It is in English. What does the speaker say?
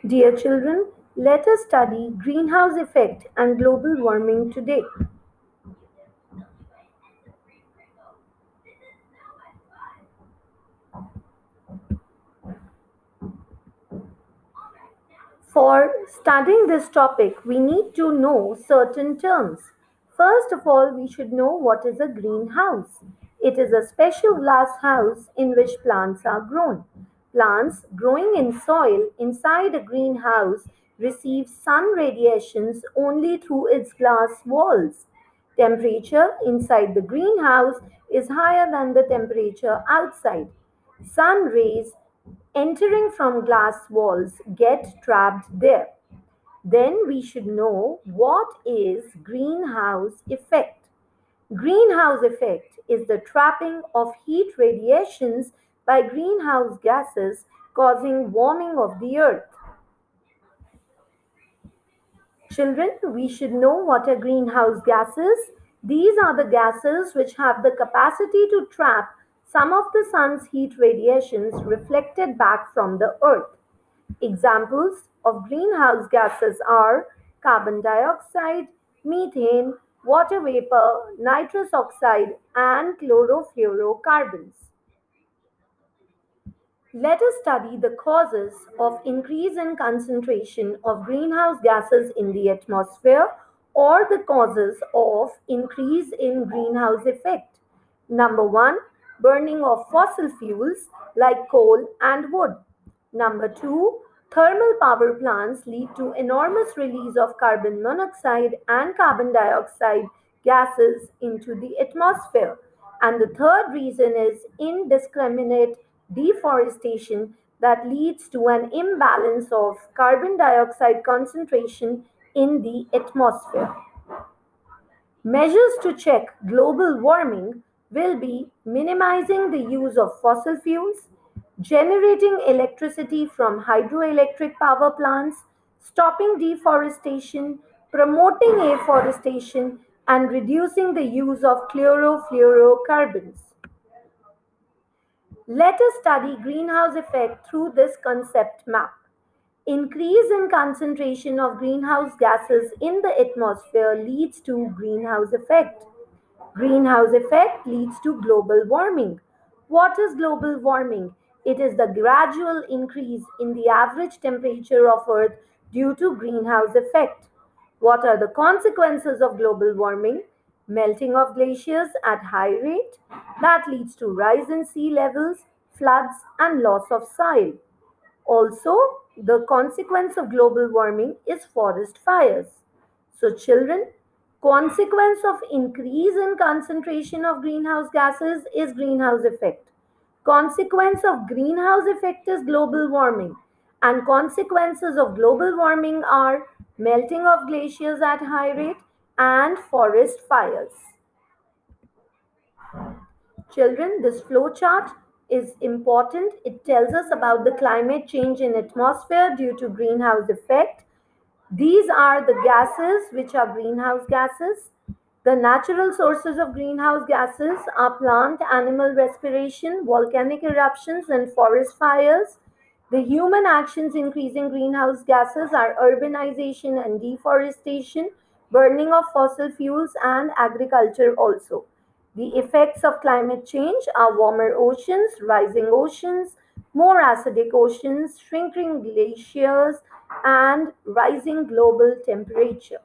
Dear children, let us study greenhouse effect and global warming today. For studying this topic, we need to know certain terms. First of all, we should know what is a greenhouse. It is a special glass house in which plants are grown. Plants growing in soil inside a greenhouse receive sun radiations only through its glass walls. Temperature inside the greenhouse is higher than the temperature outside. Sun rays entering from glass walls get trapped there. Then we should know what is greenhouse effect. Greenhouse effect is the trapping of heat radiations by greenhouse gases causing warming of the earth. Children, we should know what are greenhouse gases. These are the gases which have the capacity to trap some of the sun's heat radiations reflected back from the earth. Examples of greenhouse gases are carbon dioxide, methane, water vapor, nitrous oxide, and chlorofluorocarbons. Let us study the causes of increase in concentration of greenhouse gases in the atmosphere or the causes of increase in greenhouse effect. Number 1, burning of fossil fuels like coal and wood. Number 2, thermal power plants lead to enormous release of carbon monoxide and carbon dioxide gases into the atmosphere. And the third reason is indiscriminate deforestation that leads to an imbalance of carbon dioxide concentration in the atmosphere. Measures to check global warming will be minimizing the use of fossil fuels, generating electricity from hydroelectric power plants, stopping deforestation, promoting afforestation, and reducing the use of chlorofluorocarbons. Let us study greenhouse effect through this concept map. Increase in concentration of greenhouse gases in the atmosphere leads to greenhouse effect. Greenhouse effect leads to global warming. What is global warming? It is the gradual increase in the average temperature of Earth due to greenhouse effect. What are the consequences of global warming? Melting of glaciers at high rate that leads to rise in sea levels, floods and loss of soil. Also, the consequence of global warming is forest fires. So, children, consequence of increase in concentration of greenhouse gases is greenhouse effect. Consequence of greenhouse effect is global warming. And consequences of global warming are melting of glaciers at high rate and forest fires. Children, this flow chart is important. It tells us about the climate change in atmosphere due to greenhouse effect. These are the gases which are greenhouse gases. The natural sources of greenhouse gases are plant animal respiration, volcanic eruptions, and forest fires. The human actions increasing greenhouse gases are urbanization and deforestation, burning of fossil fuels, and agriculture also. The effects of climate change are warmer oceans, rising oceans, more acidic oceans, shrinking glaciers, and rising global temperature.